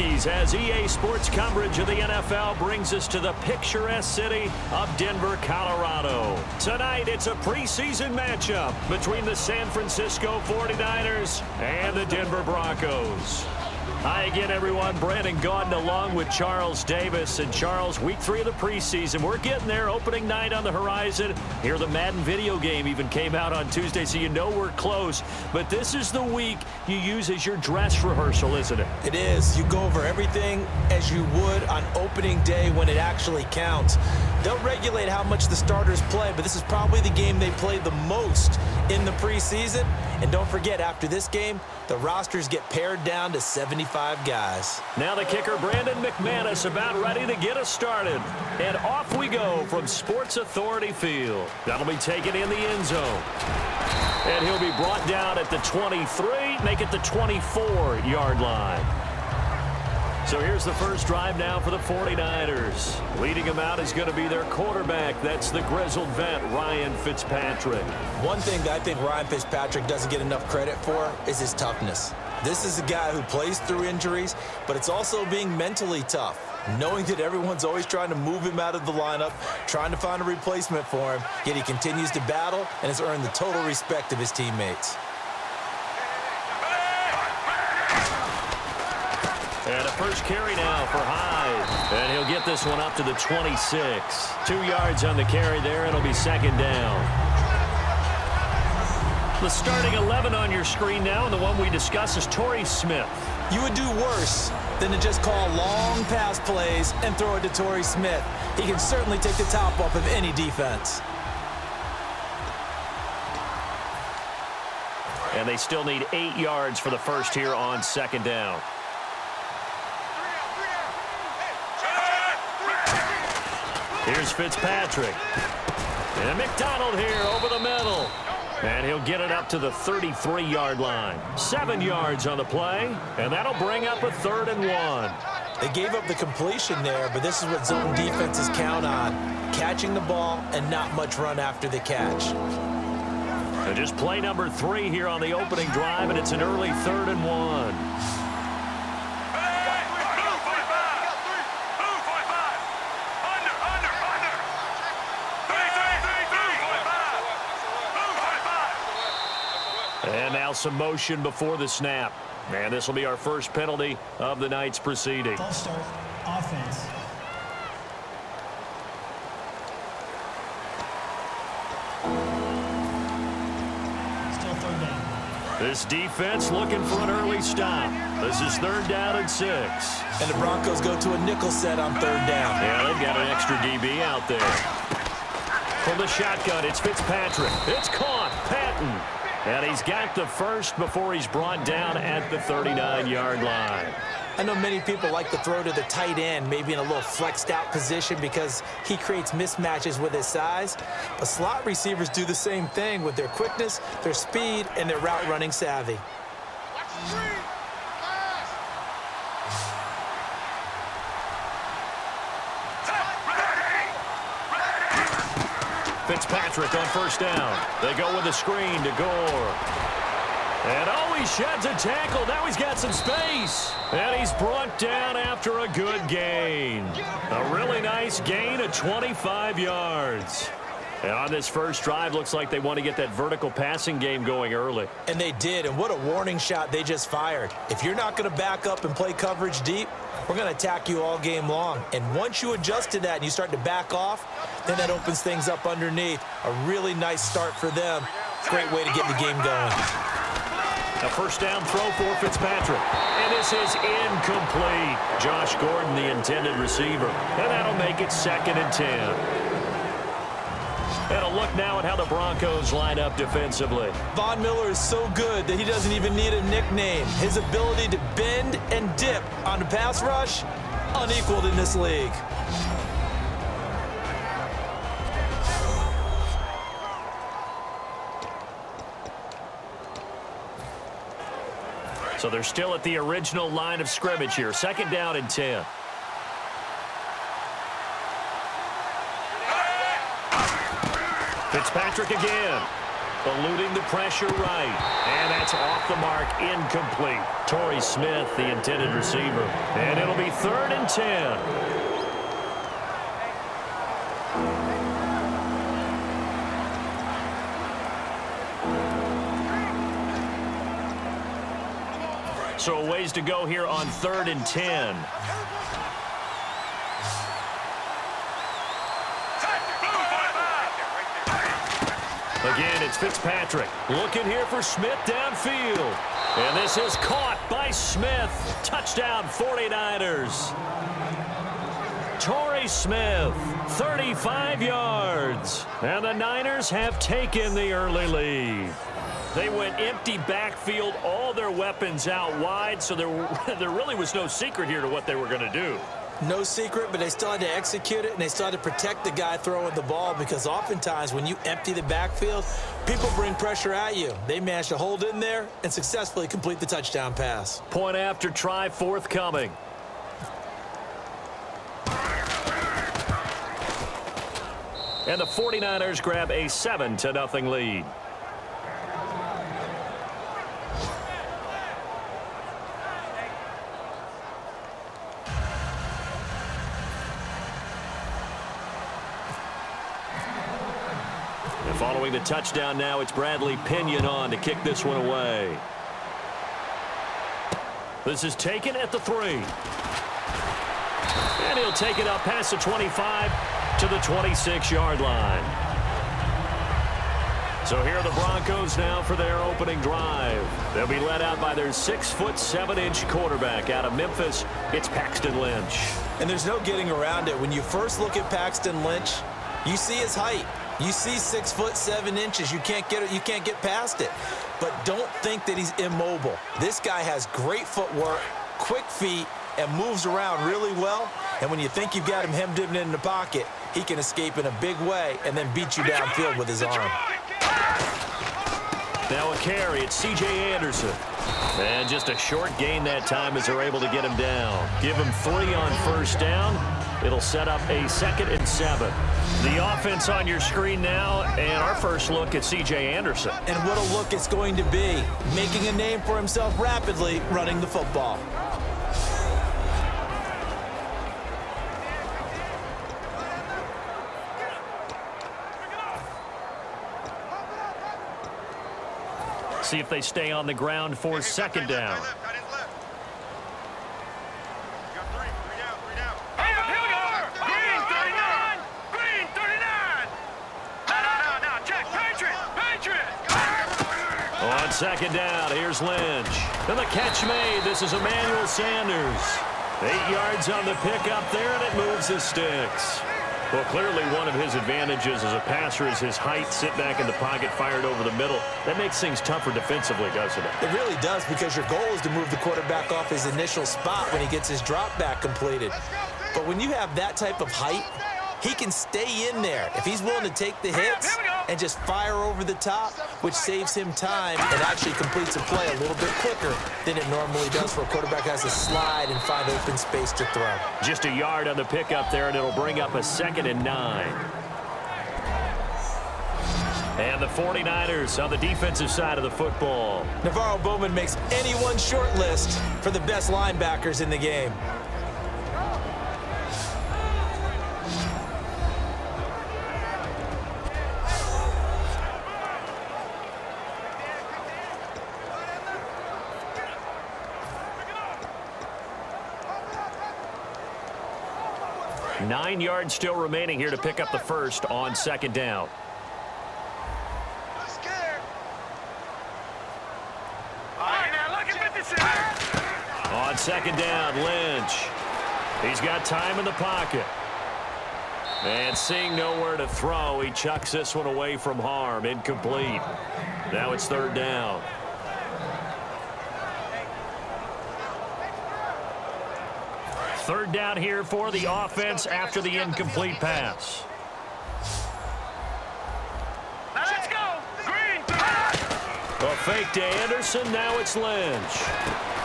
As EA Sports coverage of the NFL brings us to the picturesque city of Denver, Colorado. Tonight, it's a preseason matchup between the San Francisco 49ers and the Denver Broncos. Hi again, everyone. Brandon Gaudin along with Charles Davis. And Charles, week 3 of the preseason. We're getting there. Opening night on the horizon. Here, the Madden video game even came out on Tuesday, so you know we're close. But this is the week you use as your dress rehearsal, isn't it? It is. You go over everything as you would on opening day when it actually counts. They'll regulate how much the starters play, but this is probably the game they play the most in the preseason. And don't forget, after this game, the rosters get pared down to 75 guys. Now the kicker, Brandon McManus, about ready to get us started. And off we go from Sports Authority Field. That'll be taken in the end zone. And he'll be brought down at the 23, make it the 24-yard line. So here's the first drive now for the 49ers. Leading them out is going to be their quarterback. That's the grizzled vet, Ryan Fitzpatrick. One thing that I think Ryan Fitzpatrick doesn't get enough credit for is his toughness. This is a guy who plays through injuries, but it's also being mentally tough. Knowing that everyone's always trying to move him out of the lineup, trying to find a replacement for him, yet he continues to battle and has earned the total respect of his teammates. And a first carry now for Hyde. And he'll get this one up to the 26. 2 yards on the carry there. It'll be second down. The starting 11 on your screen now, and the one we discuss is Torrey Smith. You would do worse than to just call long pass plays and throw it to Torrey Smith. He can certainly take the top off of any defense. And they still need 8 yards for the first here on second down. Here's Fitzpatrick. And McDonald here over the middle. And he'll get it up to the 33-yard line. 7 yards on the play. And that'll bring up a 3rd and 1. They gave up the completion there, but this is what zone defenses count on. Catching the ball and not much run after the catch. So just play number 3 here on the opening drive, and it's an early 3rd and 1. And now some motion before the snap. And this will be our first penalty of the night's proceeding. False start, offense. Still 3rd down. This defense looking for an early stop. This is 3rd down and 6. And the Broncos go to a nickel set on 3rd down. Yeah, they've got an extra DB out there. From the shotgun, it's Fitzpatrick. It's caught. Patton. And he's got the first before he's brought down at the 39-yard line. I know many people like to throw to the tight end, maybe in a little flexed out position because he creates mismatches with his size. But slot receivers do the same thing with their quickness, their speed, and their route running savvy. Fitzpatrick on first down. They go with a screen to Gore. And oh, he sheds a tackle. Now he's got some space. And he's brought down after a good gain. A really nice gain of 25 yards. And on this first drive, looks like they want to get that vertical passing game going early. And they did, and what a warning shot they just fired. If you're not going to back up and play coverage deep, we're going to attack you all game long. And once you adjust to that and you start to back off, then that opens things up underneath. A really nice start for them. Great way to get the game going. A first down throw for Fitzpatrick. And this is incomplete. Josh Gordon, the intended receiver. And that'll make it 2nd and 10. And a look now at how the Broncos line up defensively. Von Miller is so good that he doesn't even need a nickname. His ability to bend and dip on the pass rush, unequaled in this league. So they're still at the original line of scrimmage here. 2nd down and 10. Fitzpatrick again. Eluding the pressure right. And that's off the mark, incomplete. Torrey Smith, the intended receiver. And it'll be 3rd and 10. So a ways to go here on 3rd and 10. Again, it's Fitzpatrick. Looking here for Smith downfield. And this is caught by Smith. Touchdown 49ers. Torrey Smith, 35 yards. And the Niners have taken the early lead. They went empty backfield, all their weapons out wide, so there really was no secret here to what they were going to do. No secret, but they still had to execute it, and they still had to protect the guy throwing the ball, because oftentimes when you empty the backfield, people bring pressure at you. They managed to hold in there and successfully complete the touchdown pass. Point after try forthcoming. And the 49ers grab a 7-0 lead. Following the touchdown now, it's Bradley Pinion on to kick this one away. This is taken at the 3. And he'll take it up past the 25 to the 26-yard line. So here are the Broncos now for their opening drive. They'll be led out by their 6'7" quarterback out of Memphis. It's Paxton Lynch. And there's no getting around it. When you first look at Paxton Lynch, you see his height. You see 6'7". You can't get past it. But don't think that he's immobile. This guy has great footwork, quick feet, and moves around really well. And when you think you've got him hemmed in the pocket, he can escape in a big way and then beat you downfield with his arm. Now a carry. It's C.J. Anderson. And just a short gain that time as they're able to get him down. Give him 3 on first down. It'll set up a 2nd and 7. The offense on your screen now, and our first look at C.J. Anderson. And what a look it's going to be, making a name for himself rapidly running the football. See if they stay on the ground for 2nd down. On 2nd down, here's Lynch. And the catch made. This is Emmanuel Sanders. 8 yards on the pickup there, and it moves the sticks. Well, clearly one of his advantages as a passer is his height. Sit back in the pocket, fired over the middle. That makes things tougher defensively, doesn't it? It really does, because your goal is to move the quarterback off his initial spot when he gets his drop back completed. But when you have that type of height, he can stay in there if he's willing to take the hits and just fire over the top, which saves him time and actually completes a play a little bit quicker than it normally does for a quarterback who has to slide and find open space to throw. Just a yard on the pickup there, and it'll bring up a 2nd and 9. And the 49ers on the defensive side of the football. Navarro Bowman makes anyone's short list for the best linebackers in the game. Nine yards still remaining here to pick up the first on 2nd down. On 2nd down, Lynch. He's got time in the pocket. And seeing nowhere to throw, he chucks this one away from harm. Incomplete. Now it's 3rd down. Third down here for the offense after the incomplete pass. Let's go. Green. A fake to Anderson. Now it's Lynch.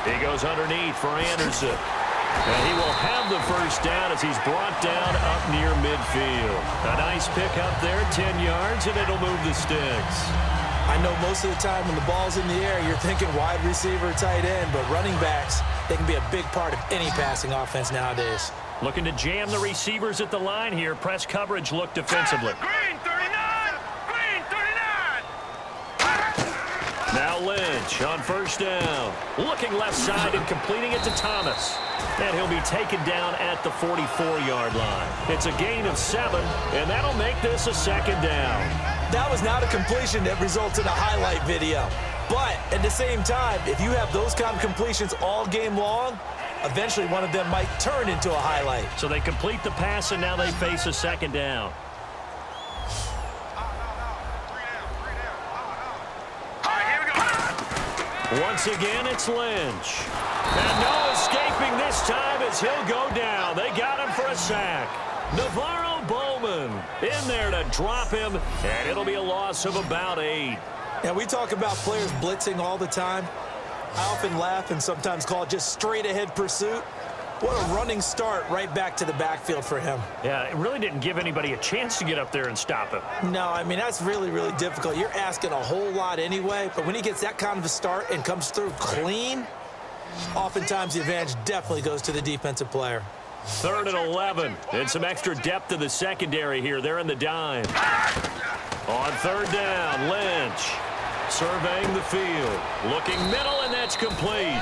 He goes underneath for Anderson. And he will have the first down as he's brought down up near midfield. A nice pick up there, 10 yards, and it'll move the sticks. I know most of the time when the ball's in the air, you're thinking wide receiver, tight end, but running backs, they can be a big part of any passing offense nowadays. Looking to jam the receivers at the line here. Press coverage look defensively. Green 39! Green 39! Now Lynch on first down. Looking left side and completing it to Thomas. And he'll be taken down at the 44-yard line. It's a gain of 7, and that'll make this a second down. That was not a completion that results in a highlight video. But at the same time, if you have those kind of completions all game long, eventually one of them might turn into a highlight. So they complete the pass, and now they face a second down. Once again, it's Lynch. And no escaping this time as he'll go down. They got him for a sack. Navarro Bowman in there to drop him, and it'll be a loss of about 8. And we talk about players blitzing all the time. I often laugh and sometimes call it just straight-ahead pursuit. What a running start right back to the backfield for him. Yeah, it really didn't give anybody a chance to get up there and stop him. No, I mean, that's really, really difficult. You're asking a whole lot anyway, but when he gets that kind of a start and comes through clean, oftentimes the advantage definitely goes to the defensive player. 3rd and 11, and some extra depth to the secondary here. They're in the dime. On 3rd down, Lynch surveying the field. Looking middle, and that's complete.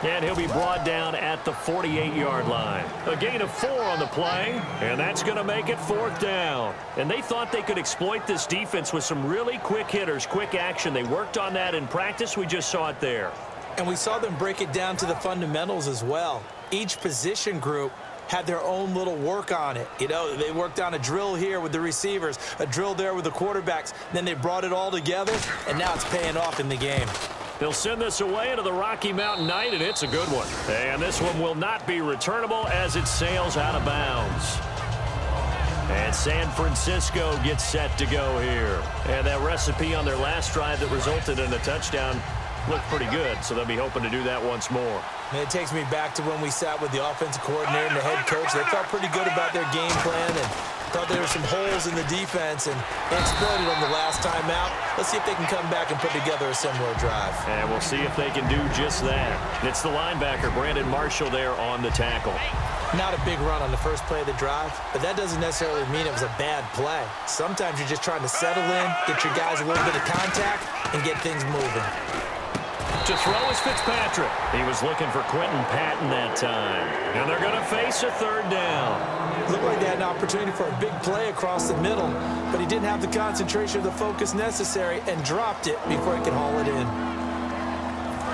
And he'll be brought down at the 48-yard line. A gain of 4 on the play, and that's going to make it 4th down. And they thought they could exploit this defense with some really quick hitters, quick action. They worked on that in practice. We just saw it there. And we saw them break it down to the fundamentals as well. Each position group had their own little work on it. You know, they worked on a drill here with the receivers, a drill there with the quarterbacks. Then they brought it all together, and now it's paying off in the game. They'll send this away into the Rocky Mountain Night, and it's a good one. And this one will not be returnable as it sails out of bounds. And San Francisco gets set to go here. And that recipe on their last drive that resulted in a touchdown looked pretty good, so they'll be hoping to do that once more. And it takes me back to when we sat with the offensive coordinator and the head coach. They felt pretty good about their game plan and thought there were some holes in the defense, and they exploited them the last time out. Let's see if they can come back and put together a similar drive. And we'll see if they can do just that. It's the linebacker, Brandon Marshall, there on the tackle. Not a big run on the first play of the drive, but that doesn't necessarily mean it was a bad play. Sometimes you're just trying to settle in, get your guys a little bit of contact, and get things moving. To throw is Fitzpatrick. He was looking for Quentin Patton that time. And they're going to face a 3rd down. Looked like they had an opportunity for a big play across the middle, but he didn't have the concentration or the focus necessary and dropped it before he could haul it in.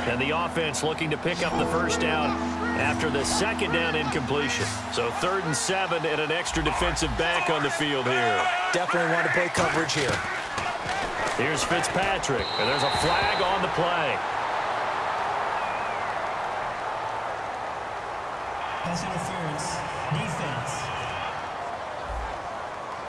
And the offense looking to pick up the 1st down after the 2nd down incompletion. So 3rd and 7 and an extra defensive back on the field here. Definitely want to play coverage here. Here's Fitzpatrick, and there's a flag on the play. Pass interference. Defense.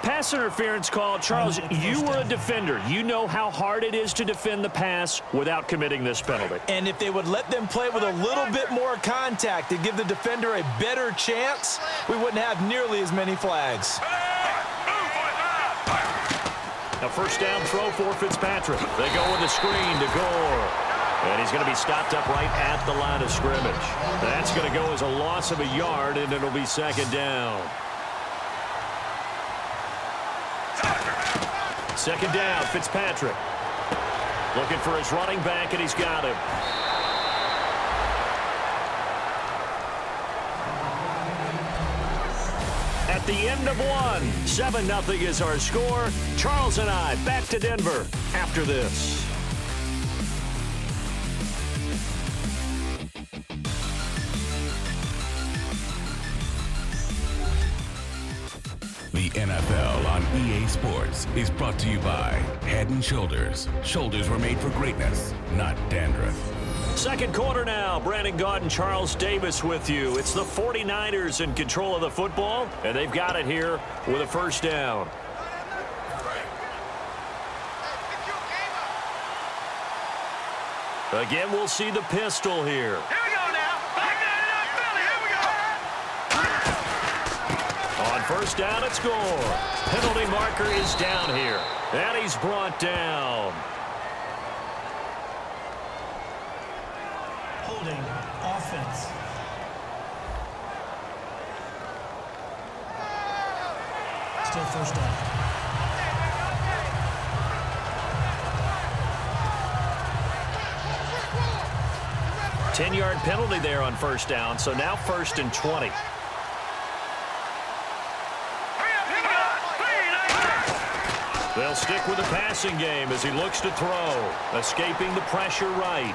Pass interference call. Charles, you were a defender. You know how hard it is to defend the pass without committing this penalty. And if they would let them play with a little bit more contact to give the defender a better chance, we wouldn't have nearly as many flags. A 1st down throw for Fitzpatrick. They go with a screen to Gore. And he's going to be stopped up right at the line of scrimmage. That's going to go as a loss of a yard, and it'll be 2nd down. 2nd down, Fitzpatrick. Looking for his running back, and he's got him. At the end of one, 7-0 is our score. Charles and I back to Denver after this. The NFL on EA Sports is brought to you by Head & Shoulders. Shoulders were made for greatness, not dandruff. 2nd quarter now. Brandon Gaudin and Charles Davis with you. It's the 49ers in control of the football, and they've got it here with a 1st down. Again, we'll see the pistol here. Here we go now. Back to Philly. Here we go. On 1st down, it's Gore. Penalty marker is down here. And he's brought down. Still first down. A 10-yard penalty there on first down, so now 1st and 20. They'll stick with the passing game as he looks to throw, escaping the pressure right.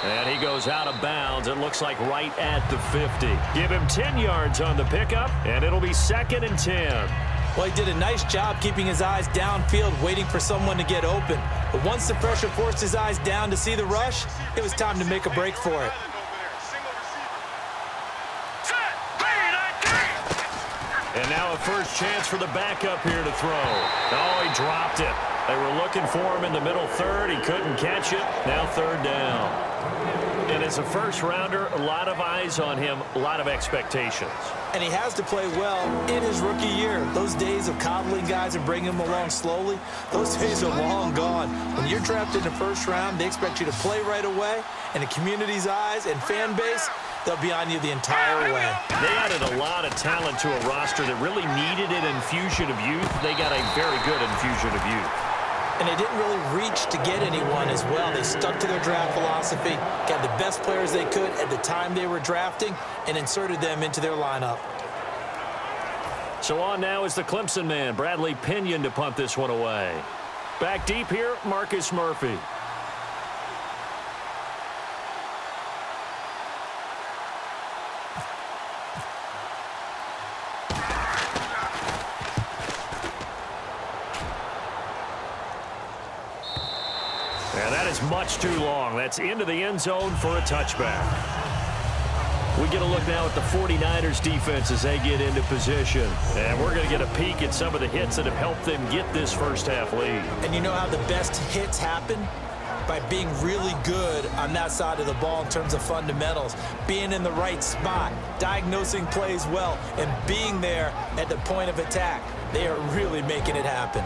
And he goes out of bounds, it looks like right at the 50. Give him 10 yards on the pickup, and it'll be 2nd and 10. Well, he did a nice job keeping his eyes downfield, waiting for someone to get open. But once the pressure forced his eyes down to see the rush, it was time to make a break for it. And now a first chance for the backup here to throw. Oh, he dropped it. They were looking for him in the middle third. He couldn't catch it. Now 3rd down. And as a first-rounder, a lot of eyes on him, a lot of expectations. And he has to play well in his rookie year. Those days of coddling guys and bringing them along slowly, those days are long gone. When you're drafted in the first round, they expect you to play right away. And the community's eyes and fan base, they'll be on you the entire way. They added a lot of talent to a roster that really needed an infusion of youth. They got a very good infusion of youth. And they didn't really reach to get anyone as well. They stuck to their draft philosophy, got the best players they could at the time they were drafting, and inserted them into their lineup. So on now is the Clemson man, Bradley Pinion, to punt this one away. Back deep here, Marcus Murphy. And that is much too long. That's into the end zone for a touchback. We get a look now at the 49ers defense as they get into position. And we're going to get a peek at some of the hits that have helped them get this first half lead. And you know how the best hits happen? By being really good on that side of the ball in terms of fundamentals, being in the right spot, diagnosing plays well, and being there at the point of attack. They are really making it happen.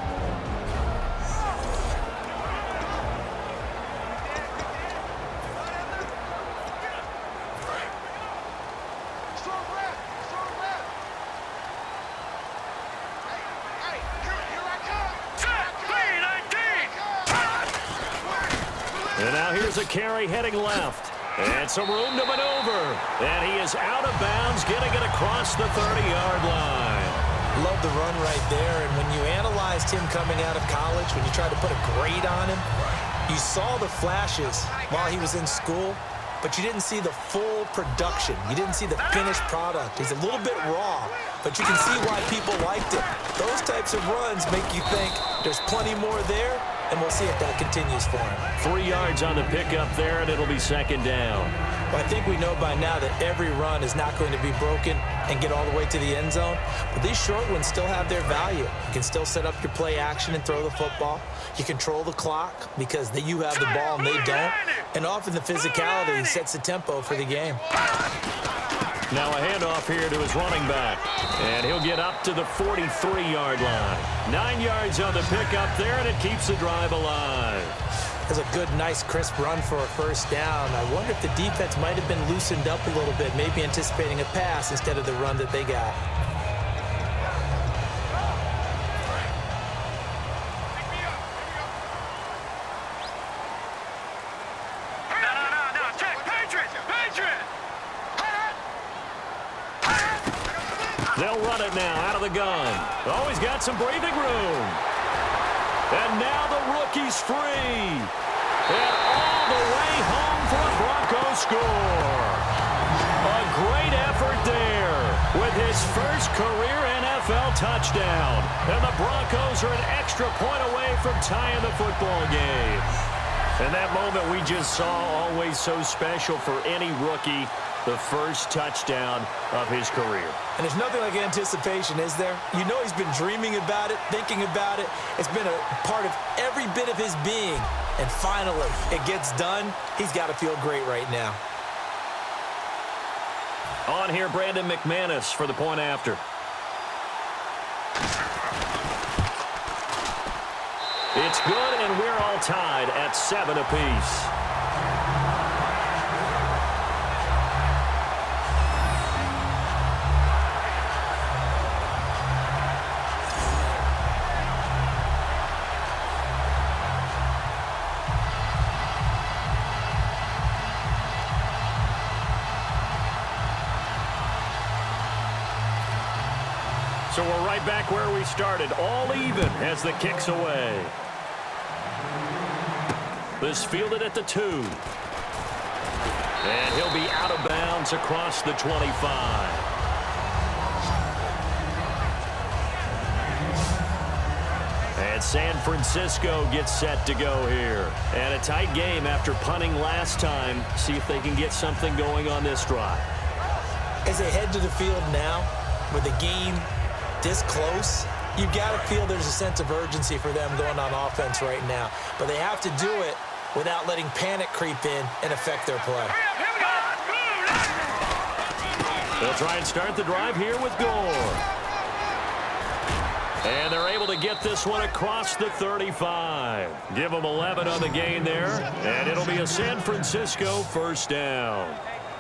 And now here's a carry heading left. And some room to maneuver. And he is out of bounds, getting it across the 30-yard line. Love the run right there. And when you analyzed him coming out of college, when you tried to put a grade on him, you saw the flashes while he was in school, but you didn't see the full production. You didn't see the finished product. He's a little bit raw, but you can see why people liked it. Those types of runs make you think there's plenty more there, and we'll see if that continues for him. 3 yards on the pickup there, and it'll be 2nd down. Well, I think we know by now that every run is not going to be broken and get all the way to the end zone, but these short ones still have their value. You can still set up your play action and throw the football. You control the clock because you have the ball and they don't, and often the physicality sets the tempo for the game. Now a handoff here to his running back, and he'll get up to the 43-yard line. 9 yards on the pickup there, and it keeps the drive alive. That's a good, nice, crisp run for a first down. I wonder if the defense might have been loosened up a little bit, maybe anticipating a pass instead of the run that they got. They'll run it now out of the gun. Oh, he's got some breathing room. And now the rookie's free. And all the way home for a Broncos score. A great effort there with his first career NFL touchdown. And the Broncos are an extra point away from tying the football game. And that moment we just saw, always so special for any rookie, the first touchdown of his career. And there's nothing like anticipation, is there? You know he's been dreaming about it, thinking about it. It's been a part of every bit of his being. And finally, it gets done. He's got to feel great right now. On here, Brandon McManus for the point after. It's good, and we're all tied at 7 apiece. So we're right back where we started, all even as the kick's away. This fielded at the 2. And he'll be out of bounds across the 25. And San Francisco gets set to go here. And a tight game after punting last time. See if they can get something going on this drive. As they head to the field now, with the game this close, you've got to feel there's a sense of urgency for them going on offense right now. But they have to do it without letting panic creep in and affect their play. They'll try and start the drive here with Gore. And they're able to get this one across the 35. Give them 11 on the gain there, and it'll be a San Francisco first down.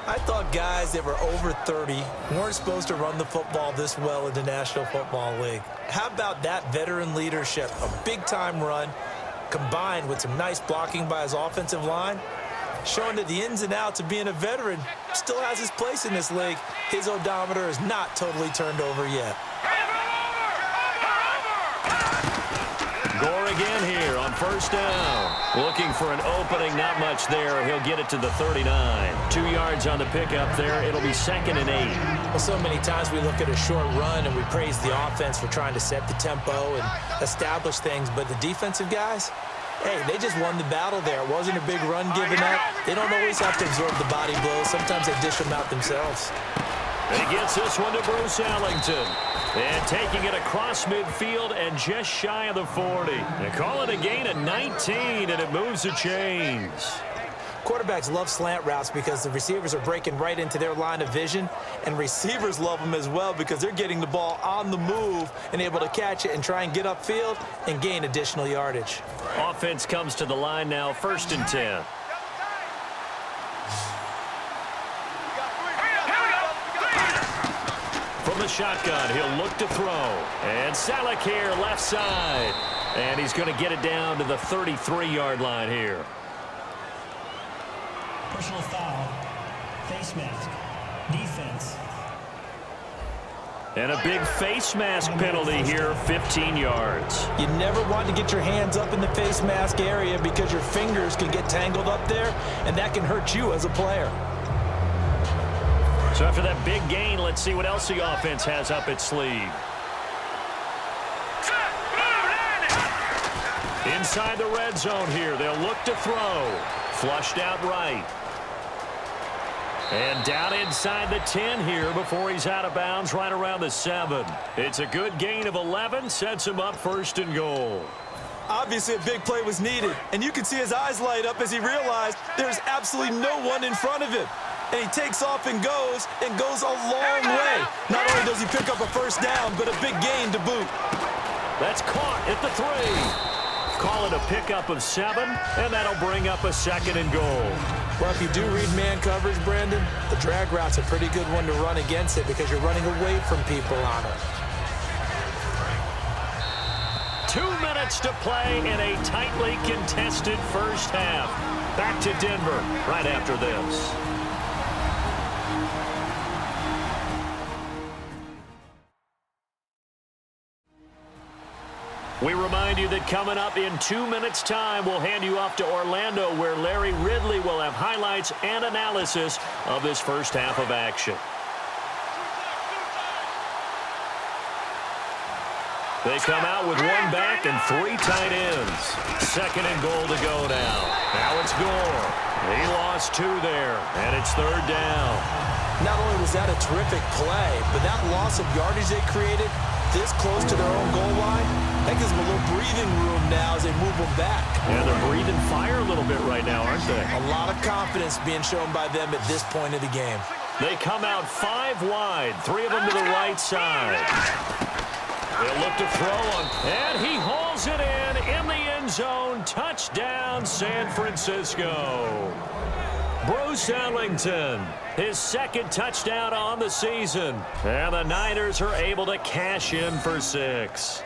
I thought guys that were over 30 weren't supposed to run the football this well in the National Football League. How about that veteran leadership? A big-time run combined with some nice blocking by his offensive line, showing that the ins and outs of being a veteran still has his place in this league. His odometer is not totally turned over yet. Gore again here on first down. Looking for an opening, not much there. He'll get it to the 39. 2 yards on the pickup there. It'll be 2nd and 8. Well, so many times we look at a short run and we praise the offense for trying to set the tempo and establish things, but the defensive guys, hey, they just won the battle there. It wasn't a big run given up. They don't always have to absorb the body blows. Sometimes they dish them out themselves. And he gets this one to Bruce Ellington. And taking it across midfield and just shy of the 40. They call it a gain of 19, and it moves the chains. Quarterbacks love slant routes because the receivers are breaking right into their line of vision, and receivers love them as well because they're getting the ball on the move and able to catch it and try and get upfield and gain additional yardage. Offense comes to the line now, 1st and 10. From the shotgun, he'll look to throw. And Salek here, left side. And he's going to get it down to the 33-yard line here. Personal foul. Face mask. Defense. And a big face mask penalty here, 15 yards. You never want to get your hands up in the face mask area because your fingers can get tangled up there, and that can hurt you as a player. So after that big gain, let's see what else the offense has up its sleeve. Inside the red zone here, they'll look to throw. Flushed out right. And down inside the 10 here before he's out of bounds right around the 7. It's a good gain of 11, sets him up 1st and goal. Obviously, a big play was needed, and you can see his eyes light up as he realized there's absolutely no one in front of him. And he takes off and goes a long way. Not only does he pick up a first down, but a big gain to boot. That's caught at the 3. Call it a pickup of 7, and that'll bring up a 2nd and goal. Well, if you do read man coverage, Brandon, the drag route's a pretty good one to run against it because you're running away from people on it. 2 minutes to play in a tightly contested first half. Back to Denver right after this. We remind you that coming up in 2 minutes' time, we'll hand you off to Orlando, where Larry Ridley will have highlights and analysis of this first half of action. They come out with 1 back and 3 tight ends. 2nd and goal to go now. Now it's Gore. He lost 2 there, and it's 3rd down. Not only was that a terrific play, but that loss of yardage they created this close to their own goal line, that gives them a little breathing room now as they move them back. And they're breathing fire a little bit right now, aren't they? A lot of confidence being shown by them at this point of the game. They come out 5 wide, 3 of them to the right side. They'll look to throw on, and he hauls it in the end zone. Touchdown, San Francisco. Bruce Ellington, his 2nd touchdown on the season. And the Niners are able to cash in for 6.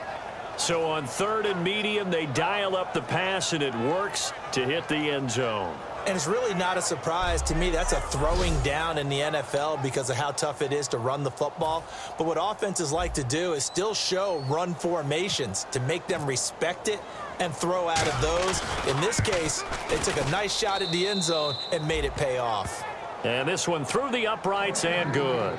So on 3rd and medium, they dial up the pass, and it works to hit the end zone. And it's really not a surprise to me. That's a throwing down in the NFL because of how tough it is to run the football. But what offenses like to do is still show run formations to make them respect it and throw out of those. In this case, they took a nice shot at the end zone and made it pay off. And this one through the uprights and good.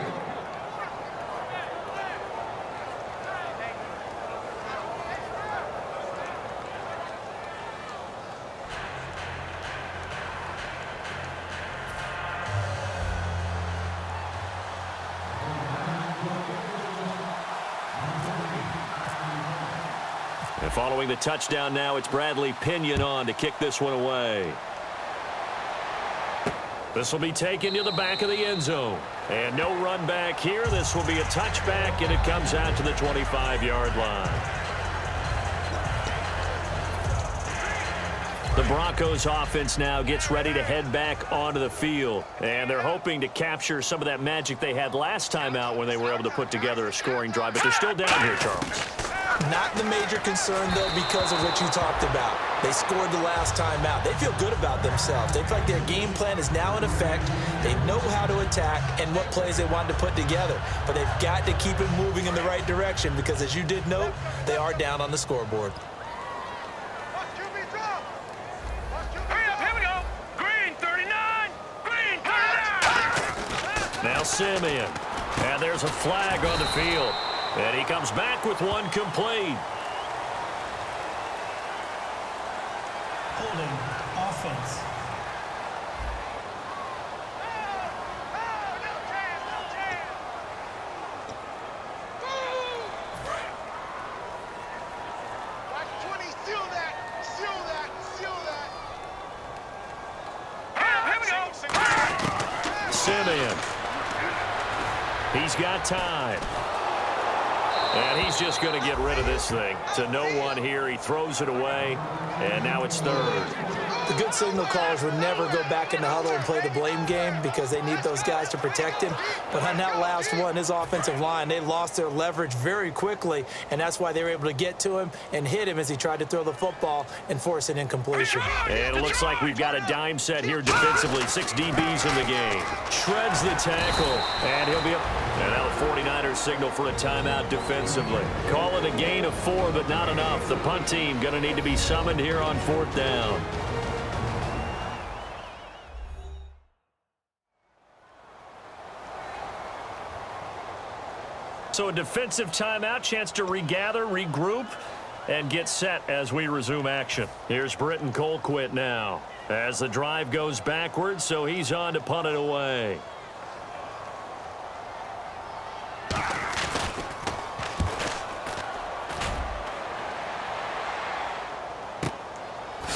And following the touchdown now, it's Bradley Pinion on to kick this one away. This will be taken to the back of the end zone. And no run back here. This will be a touchback, and it comes out to the 25-yard line. The Broncos offense now gets ready to head back onto the field. And they're hoping to capture some of that magic they had last time out when they were able to put together a scoring drive. But they're still down here, Charles. Not the major concern, though, because of what you talked about. They scored the last time out. They feel good about themselves. They feel like their game plan is now in effect. They know how to attack and what plays they want to put together. But they've got to keep it moving in the right direction because, as you did note, they are down on the scoreboard. Hurry up, here we go. Green 39. Green 39. Now Simeon. And there's a flag on the field. And he comes back with one complete. Holding offense. Watch 20, seal that. Here we go. Simeon. He's got time. And he's just going to get rid of this thing. To no one here. He throws it away. And now it's third. The good signal callers would never go back in the huddle and play the blame game because they need those guys to protect him. But on that last one, his offensive line, they lost their leverage very quickly, and that's why they were able to get to him and hit him as he tried to throw the football and force an incompletion. And it looks like we've got a dime set here defensively. 6 DBs in the game. Shreds the tackle, and he'll be up. And now the 49ers signal for a timeout defensively. Call it a gain of 4, but not enough. The punt team going to need to be summoned here on 4th down. So a defensive timeout, chance to regather, regroup, and get set as we resume action. Here's Britton Colquitt now as the drive goes backwards, so he's on to punt it away.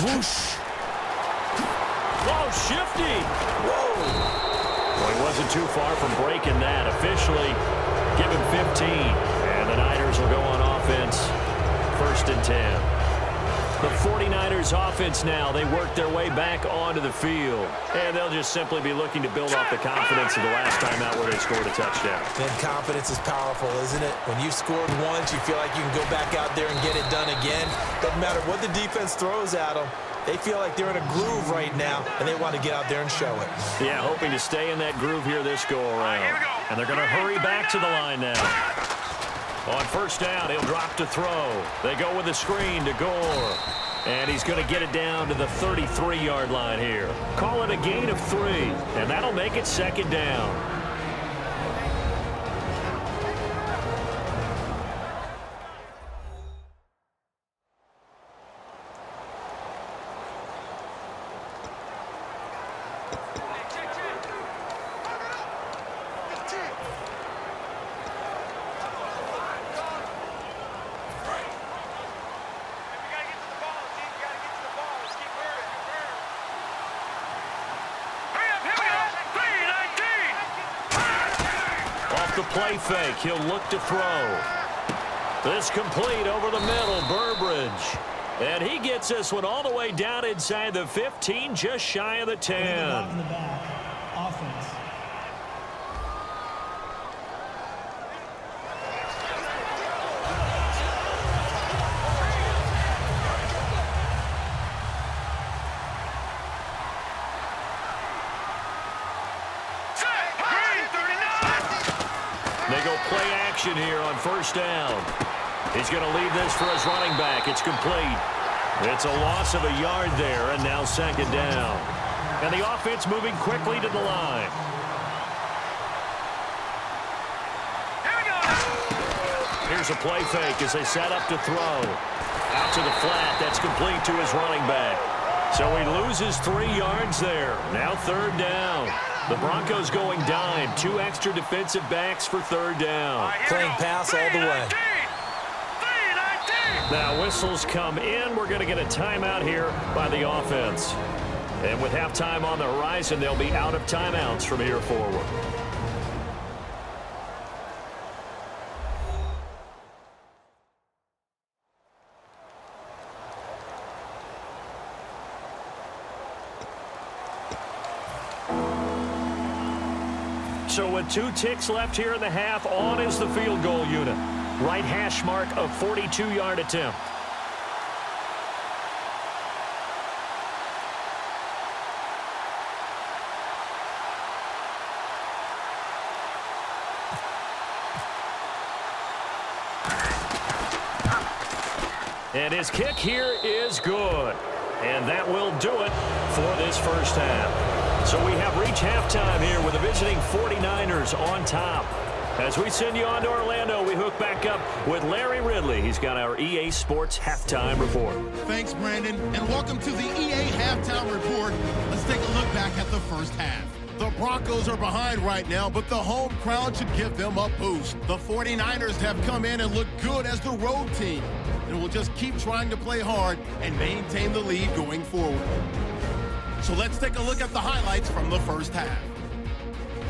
Whoosh. Oh, shifty. Whoa. Well, he wasn't too far from breaking that. Officially, give him 15. And the Niners will go on offense. 1st and 10. The 49ers offense now, they work their way back onto the field. And they'll just simply be looking to build off the confidence of the last time out where they scored a touchdown. And confidence is powerful, isn't it? When you've scored once, you feel like you can go back out there and get it done again. Doesn't matter what the defense throws at them. They feel like they're in a groove right now, and they want to get out there and show it. Yeah, hoping to stay in that groove here this go-around. And they're going to hurry back to the line now. On 1st down, he'll drop to throw. They go with a screen to Gore. And he's going to get it down to the 33-yard line here. Call it a gain of 3, and that'll make it 2nd down. The play fake. He'll look to throw. This complete over the middle. Burbridge. And he gets this one all the way down inside the 15, just shy of the 10. In the back. Offense. They go play action here on first down. He's going to leave this for his running back. It's complete. It's a loss of a yard there, and now second down. And the offense moving quickly to the line. Here's a play fake as they set up to throw. Out to the flat. That's complete to his running back. So he loses 3 yards there. Now third down. The Broncos going dime. 2 extra defensive backs for third down. Playing pass all the way. Now whistles come in. We're going to get a timeout here by the offense. And with halftime on the horizon, they'll be out of timeouts from here forward. So with 2 ticks left here in the half, on is the field goal unit. Right hash mark of 42-yard attempt. And his kick here is good. And that will do it for this first half. So we have reached halftime here with the visiting 49ers on top. As we send you on to Orlando, we hook back up with Larry Ridley. He's got our EA Sports Halftime Report. Thanks, Brandon, and welcome to the EA Halftime Report. Let's take a look back at the first half. The Broncos are behind right now, but the home crowd should give them a boost. The 49ers have come in and look good as the road team, and will just keep trying to play hard and maintain the lead going forward. So let's take a look at the highlights from the first half.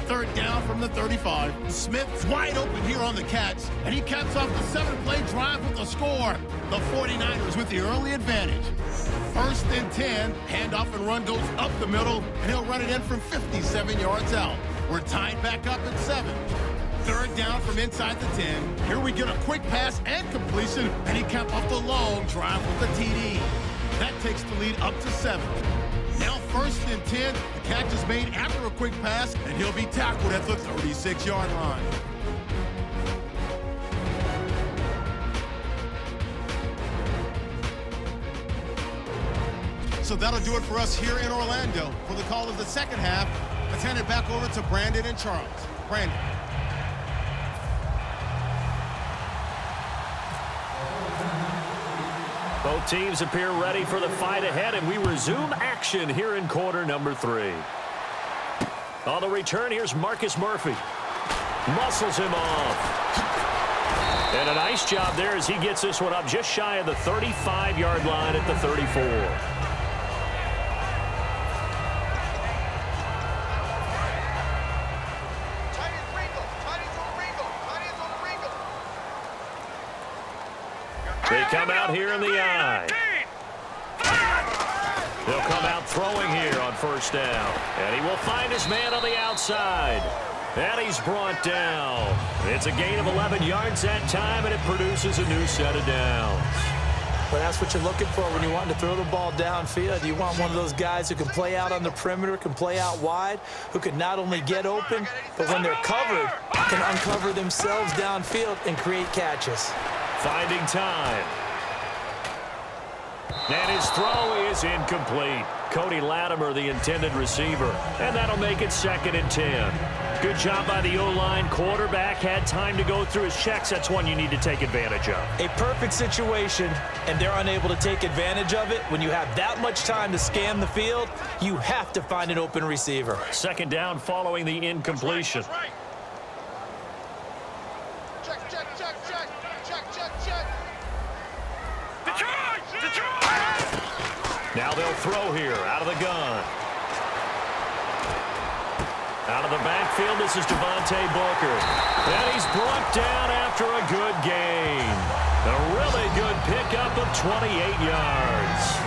Third down from the 35. Smith's wide open here on the catch, and he caps off the 7-play drive with a score. The 49ers with the early advantage. First and 10, handoff and run goes up the middle, and he'll run it in from 57 yards out. We're tied back up at 7. Third down from inside the 10. Here we get a quick pass and completion, and he capped off the long drive with the TD. That takes the lead up to 7. Now first and 10, the catch is made after a quick pass, and he'll be tackled at the 36-yard line. So that'll do it for us here in Orlando. For the call of the second half, let's hand it back over to Brandon and Charles. Brandon. Both teams appear ready for the fight ahead, and we resume action here in quarter number 3. On the return, here's Marcus Murphy. Muscles him off. And a nice job there as he gets this one up just shy of the 35-yard line at the 34. They come out here in the eye. They'll come out throwing here on first down. And he will find his man on the outside. And he's brought down. It's a gain of 11 yards that time, and it produces a new set of downs. But that's what you're looking for when you want to throw the ball downfield. You want one of those guys who can play out on the perimeter, can play out wide, who can not only get open, but when they're covered, can uncover themselves downfield and create catches. Finding time. And his throw is incomplete. Cody Latimer, the intended receiver. And that'll make it 2nd and 10. Good job by the O-line. Quarterback had time to go through his checks. That's one you need to take advantage of. A perfect situation, and they're unable to take advantage of it. When you have that much time to scan the field, you have to find an open receiver. Second down following the incompletion. That's right. Check, check, check, check. Check, check, check. Detroit! Detroit! Now they'll throw here out of the gun. Out of the backfield, this is Devontae Booker. And he's brought down after a good gain. A really good pickup of 28 yards.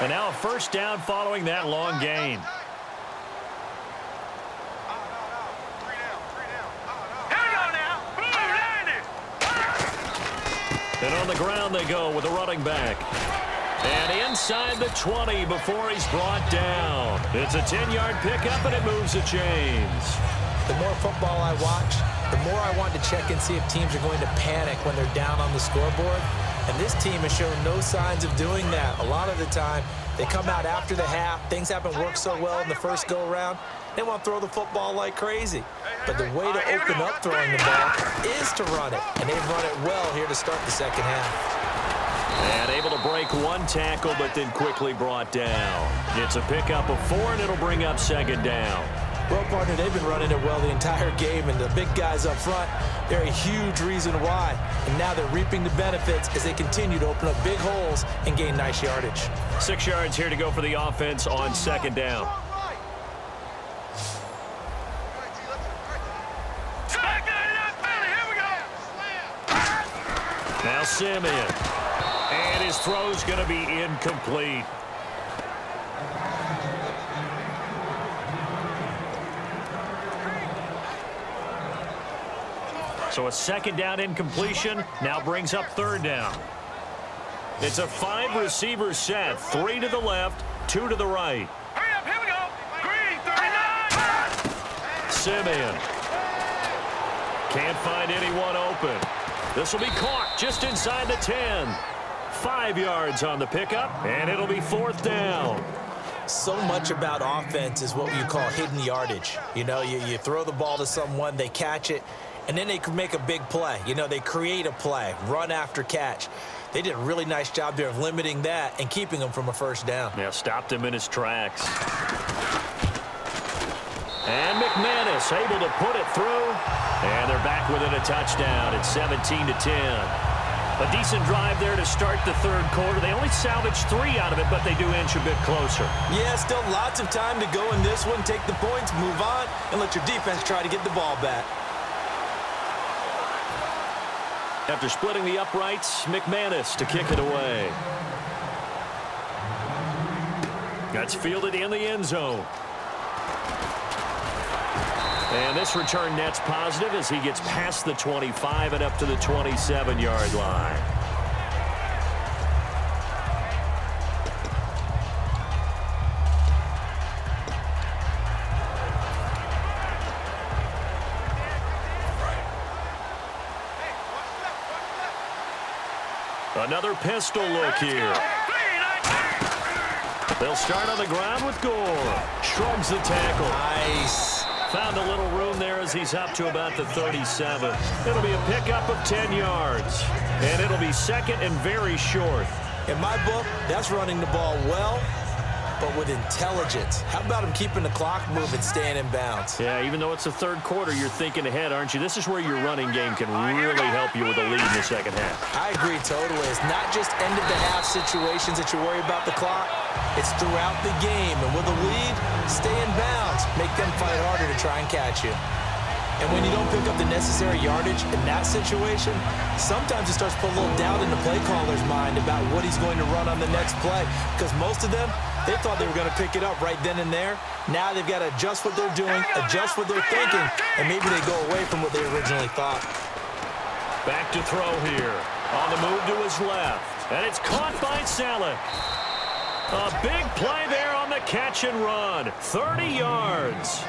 And now a first down following that long gain. And on the ground they go with a running back. And inside the 20 before he's brought down. It's a 10-yard pickup, and it moves the chains. The more football I watch, the more I want to check and see if teams are going to panic when they're down on the scoreboard. And this team has shown no signs of doing that. A lot of the time, they come out after the half. Things haven't worked so well in the first go-around. They want to throw the football like crazy. But the way to open up throwing the ball is to run it. And they've run it well here to start the second half. And able to break one tackle, but then quickly brought down. It's a pickup of 4, and it'll bring up second down. Well, partner, they've been running it well the entire game, and the big guys up front, they're a huge reason why. And now they're reaping the benefits as they continue to open up big holes and gain nice yardage. 6 yards here to go for the offense on second down. Now Simeon. And his throw's going to be incomplete. So a second down incompletion now brings up third down. It's a 5-receiver set. 3 to the left, 2 to the right. Hurry up, here we go. Green, 39. Simeon. Can't find anyone open. This will be caught just inside the 10. 5 yards on the pickup, and it'll be fourth down. So much about offense is what you call hidden yardage. You know, you throw the ball to someone, they catch it, and then they can make a big play. You know, they create a play, run after catch. They did a really nice job there of limiting that and keeping him from a first down. Yeah, stopped him in his tracks. And McManus able to put it through. And they're back within a touchdown. It's 17-10. A decent drive there to start the third quarter. They only salvaged 3 out of it, but they do inch a bit closer. Yeah, still lots of time to go in this one. Take the points, move on, and let your defense try to get the ball back. After splitting the uprights, McManus to kick it away. That's fielded in the end zone. And this return net's positive as he gets past the 25 and up to the 27-yard line. Another pistol look here. They'll start on the ground with Gore. Shrugs the tackle. Nice. Found a little room there as he's up to about the 37. It'll be a pickup of 10 yards. And it'll be second and very short. In my book, that's running the ball well, but with intelligence. How about him keeping the clock moving, staying in bounds? Yeah, even though it's the third quarter, you're thinking ahead, aren't you? This is where your running game can really help you with a lead in the second half. I agree totally. It's not just end-of-the-half situations that you worry about the clock. It's throughout the game. And with a lead, stay in bounds. Make them fight harder to try and catch you. And when you don't pick up the necessary yardage in that situation, sometimes it starts to put a little doubt in the play caller's mind about what he's going to run on the next play. Because most of them, they thought they were going to pick it up right then and there. Now they've got to adjust what they're doing, adjust what they're thinking, and maybe they go away from what they originally thought. Back to throw here. On the move to his left. And it's caught by Saleh. A big play there on the catch and run. 30 yards.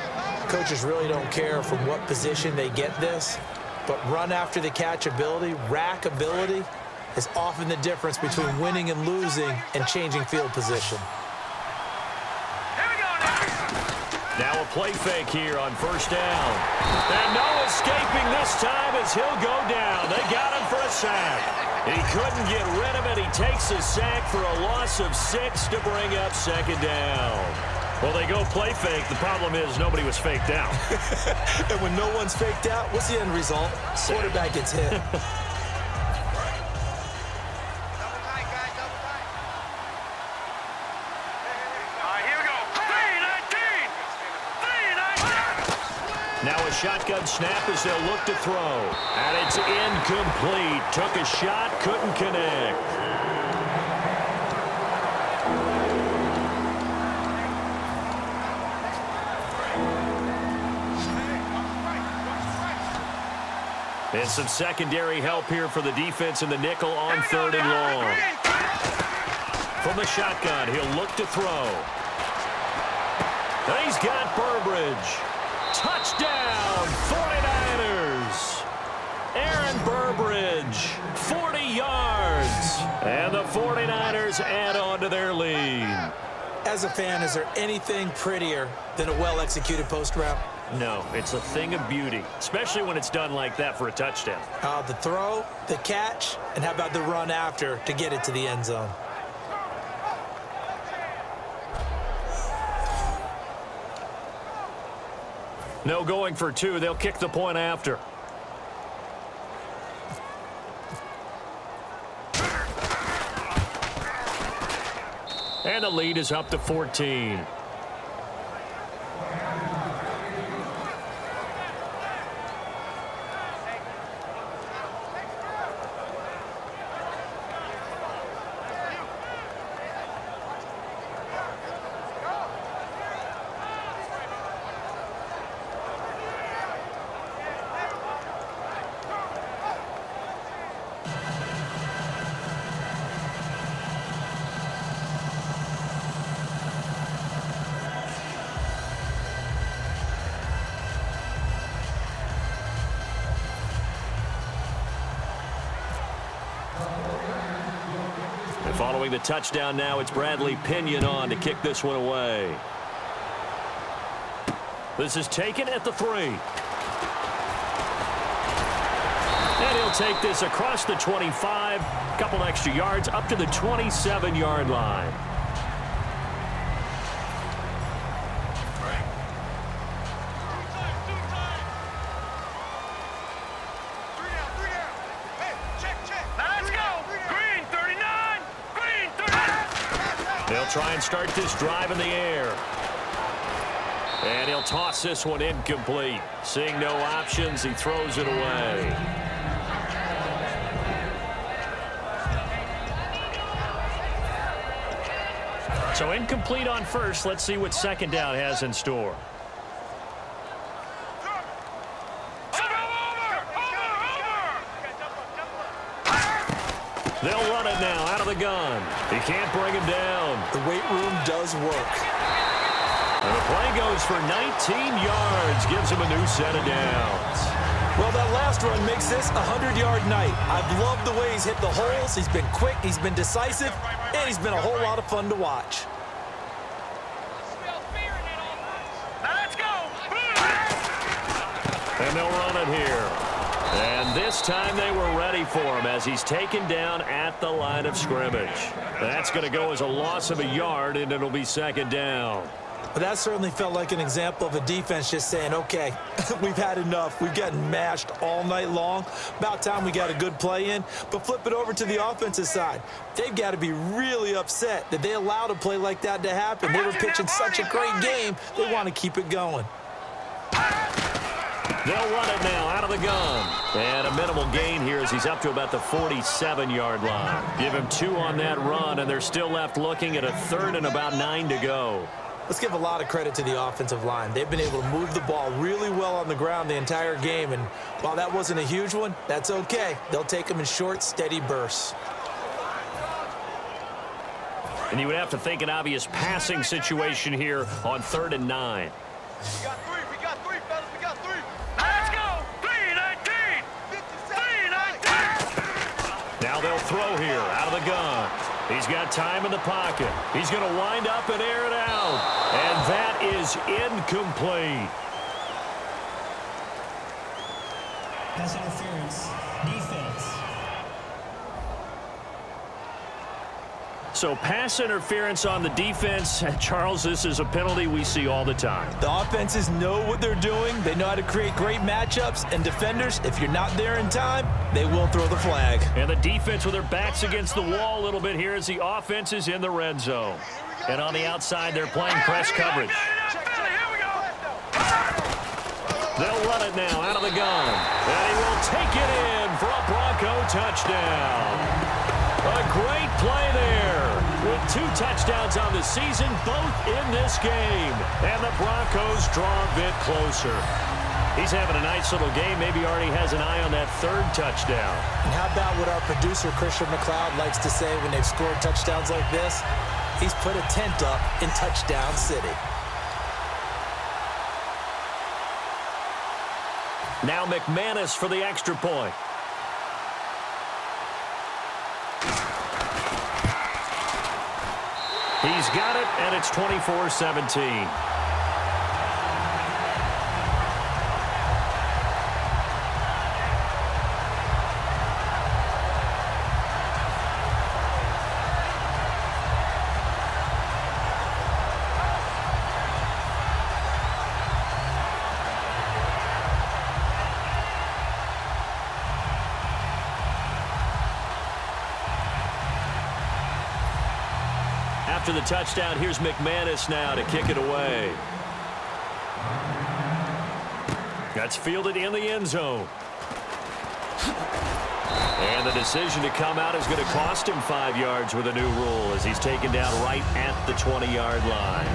Coaches really don't care from what position they get this, but run after the catch ability, rack ability, is often the difference between winning and losing and changing field position. Now a play fake here on first down. And no escaping this time as he'll go down. They got him for a sack. He couldn't get rid of it. He takes a sack for a loss of 6 to bring up second down. Well, they go play fake. The problem is nobody was faked out. And when no one's faked out, what's the end result? Quarterback gets hit. Double tight, guys, double tight. All right, here we go. 3-19. Now a shotgun snap as they'll look to throw. And it's incomplete. Took a shot, couldn't connect. And some secondary help here for the defense in the nickel on 3rd and long. From the shotgun, he'll look to throw. And he's got Burbridge. Touchdown, 49ers. Aaron Burbridge, 40 yards. And the 49ers add on to their lead. As a fan, is there anything prettier than a well-executed post route? No, it's a thing of beauty, especially when it's done like that for a touchdown. The throw, the catch, and how about the run after to get it to the end zone? No going for 2. They'll kick the point after. And the lead is up to 14. Following the touchdown now, it's Bradley Pinion on to kick this one away. This is taken at the 3. And he'll take this across the 25, a couple extra yards up to the 27-yard line. They'll try and start this drive in the air. And he'll toss this one incomplete. Seeing no options, he throws it away. So incomplete on first. Let's see what 2nd down has in store. They'll run it now out of the gun. He can't bring him down. The weight room does work. And the play goes for 19 yards. Gives him a new set of downs. Well, that last run makes this a 100-yard night. I've loved the way he's hit the holes. He's been quick. He's been decisive. And he's been a whole lot of fun to watch. Let's go. And they'll run it here. And this time they were ready for him as he's taken down at the line of scrimmage. That's going to go as a loss of a yard, and it'll be 2nd down. But that certainly felt like an example of a defense just saying, okay, we've had enough. We've gotten mashed all night long. About time we got a good play in. But flip it over to the offensive side. They've got to be really upset that they allowed a play like that to happen. They were pitching such a great game, they want to keep it going. They'll run it now out of the gun. And a minimal gain here as he's up to about the 47-yard line. Give him 2 on that run, and they're still left looking at a 3rd and about 9 to go. Let's give a lot of credit to the offensive line. They've been able to move the ball really well on the ground the entire game, and while that wasn't a huge one, that's okay. They'll take them in short, steady bursts. And you would have to think an obvious passing situation here on 3rd and 9. We got 3, fellas, we got 3. Let's go. 3-19. 3-19. Now they'll throw here out of the gun. He's got time in the pocket. He's going to wind up and air it out. And that is incomplete. Pass interference. Defense. So pass interference on the defense. Charles, this is a penalty we see all the time. The offenses know what they're doing. They know how to create great matchups. And defenders, if you're not there in time, they will throw the flag. And the defense with their backs against the wall a little bit here as the offense is in the red zone. And on the outside, they're playing press coverage. They'll run it now out of the gun. And he will take it in for a Bronco touchdown. A great play there with 2 touchdowns on the season, both in this game. And the Broncos draw a bit closer. He's having a nice little game. Maybe already has an eye on that third touchdown. And how about what our producer, Christian McLeod, likes to say when they've scored touchdowns like this? He's put a tent up in Touchdown City. Now McManus for the extra point. He's got it, and it's 24-17. After the touchdown, here's McManus now to kick it away. That's fielded in the end zone. And the decision to come out is going to cost him 5 yards with a new rule as he's taken down right at the 20-yard line.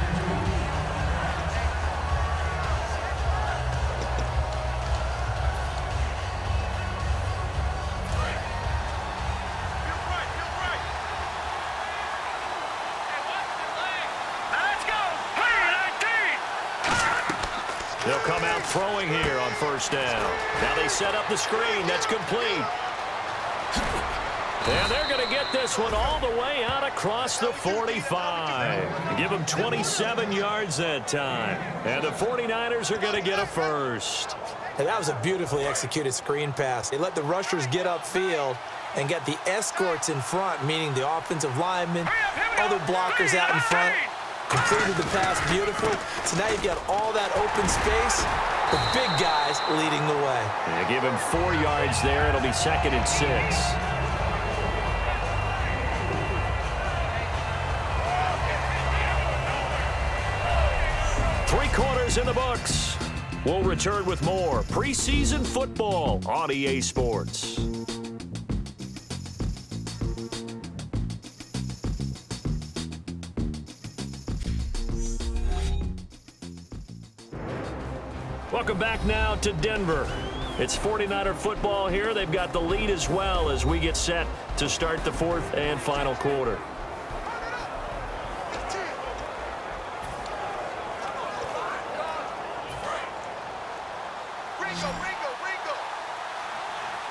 They'll come out throwing here on first down. Now they set up the screen. That's complete. And they're going to get this one all the way out across the 45. Give them 27 yards that time. And the 49ers are going to get a first. And that was a beautifully executed screen pass. They let the rushers get upfield and get the escorts in front, meaning the offensive linemen, other blockers out in front. Completed the pass beautifully. So now you've got all that open space. The big guys leading the way. They give him 4 yards there. It'll be 2nd and 6. Three quarters in the books. We'll return with more preseason football on EA Sports. Welcome back now to Denver. It's 49er football here. They've got the lead as well as we get set to start the 4th and final quarter.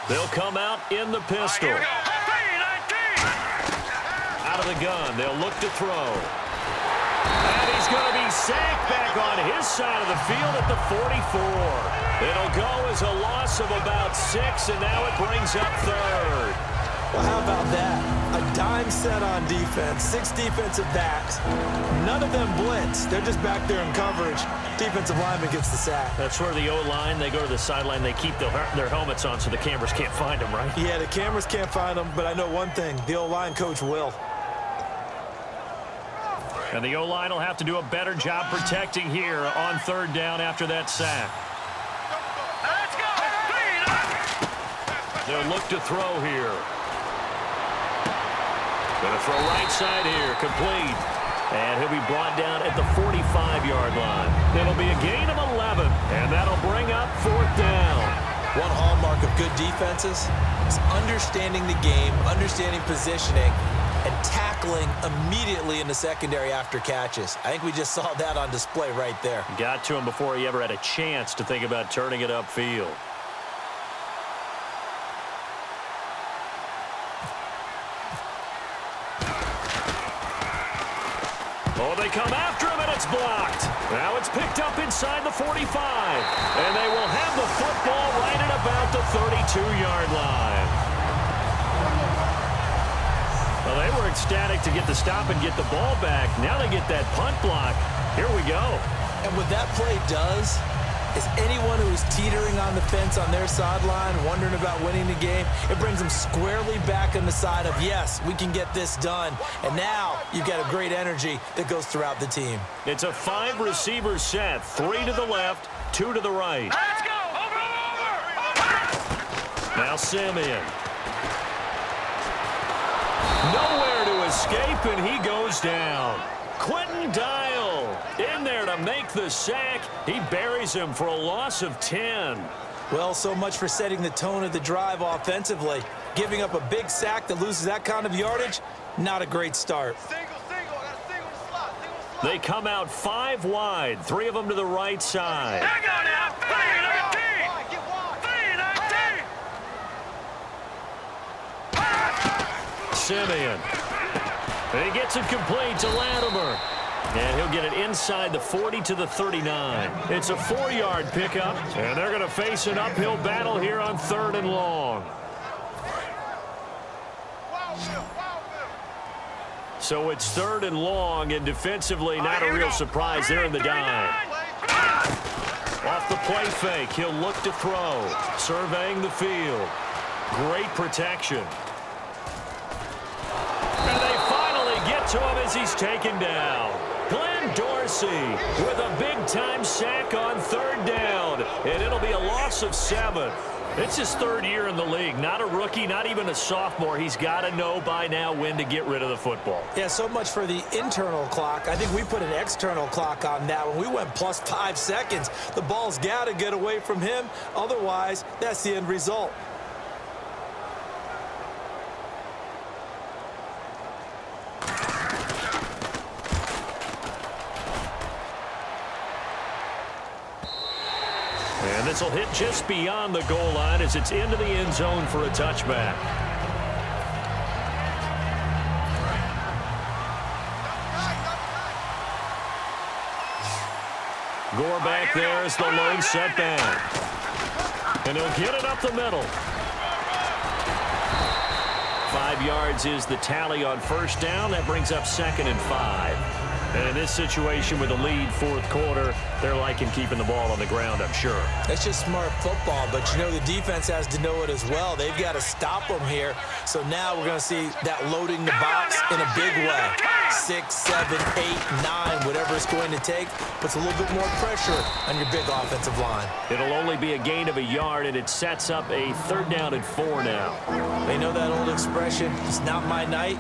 They'll come out in the pistol. Out of the gun. They'll look to throw. And he's going to be sacked back on his side of the field at the 44. It'll go as a loss of about 6, and now it brings up 3rd. Well, how about that? A dime set on defense, 6 defensive backs. None of them blitz. They're just back there in coverage. Defensive lineman gets the sack. That's where the O-line, they go to the sideline, they keep their helmets on so the cameras can't find them, right? Yeah, the cameras can't find them, but I know one thing. The O-line coach will. And the O-line will have to do a better job protecting here on 3rd down after that sack. They'll look to throw here. Going to throw right side here, complete. And he'll be brought down at the 45-yard line. It'll be a gain of 11, and that'll bring up 4th down. One hallmark of good defenses is understanding the game, understanding positioning, and tackling immediately in the secondary after catches. I think we just saw that on display right there. Got to him before he ever had a chance to think about turning it upfield. Oh, they come after him, and it's blocked. Now it's picked up inside the 45. And they will have the football right at about the 32-yard line. Well, they were ecstatic to get the stop and get the ball back. Now they get that punt block. Here we go. And what that play does is anyone who is teetering on the fence on their sideline, wondering about winning the game, it brings them squarely back on the side of, yes, we can get this done. And now you've got a great energy that goes throughout the team. It's a 5-receiver set. 3 to the left, 2 to the right. Let's go! Over! Now Simeon. Nowhere to escape, and he goes down. Quentin Dial In there to make the sack. He buries him for a loss of 10. Well, so much for setting the tone of the drive offensively. Giving up a big sack that loses that kind of yardage, not a great start. Single. I got a single to slot. They come out 5 wide, 3 of them to the right side. Hang on now. 3-19. Get wide. 3-19. Simeon. And he gets it complete to Latimer. And he'll get it inside the 40 to the 39. It's a 4-yard pickup, and they're going to face an uphill battle here on 3rd and long. So it's 3rd and long, and defensively not a real surprise. They're in the dime. Off the play fake, he'll look to throw. Surveying the field. Great protection. And they finally get to him as he's taken down. Glenn Dorsey with a big-time sack on 3rd down, and it'll be a loss of 7. It's his 3rd year in the league. Not a rookie, not even a sophomore. He's got to know by now when to get rid of the football. Yeah, so much for the internal clock. I think we put an external clock on that. When we went plus 5 seconds, the ball's got to get away from him. Otherwise, that's the end result. And this will hit just beyond the goal line as it's into the end zone for a touchback. Gore back there is the lone setback. And he'll get it up the middle. 5 yards is the tally on 1st down. That brings up 2nd and 5. And in this situation with a lead 4th quarter, they're liking keeping the ball on the ground, I'm sure. It's just smart football, but you know the defense has to know it as well. They've got to stop them here. So now we're going to see that loading the box in a big way. 6, 7, 8, 9, whatever it's going to take, puts a little bit more pressure on your big offensive line. It'll only be a gain of a yard, and it sets up a 3rd down and 4 now. They know that old expression, it's not my night.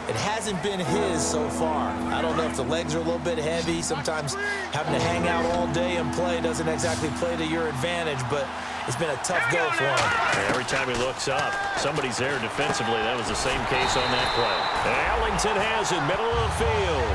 It hasn't been his so far. I don't know if the legs are a little bit heavy. Sometimes having to hang out all day and play doesn't exactly play to your advantage, but it's been a tough go for him. Every time he looks up, somebody's there defensively. That was the same case on that play. Ellington has it, middle of the field.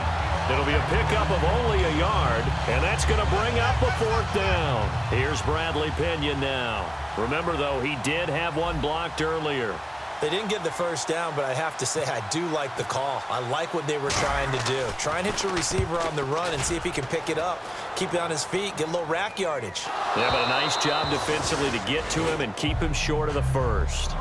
It'll be a pickup of only a yard, and that's going to bring up a 4th down. Here's Bradley Pinion now. Remember, though, he did have one blocked earlier. They didn't get the 1st down, but I have to say I do like the call. I like what they were trying to do. Try and hit your receiver on the run and see if he can pick it up, keep it on his feet, get a little rack yardage. Yeah, but a nice job defensively to get to him and keep him short of the 1st.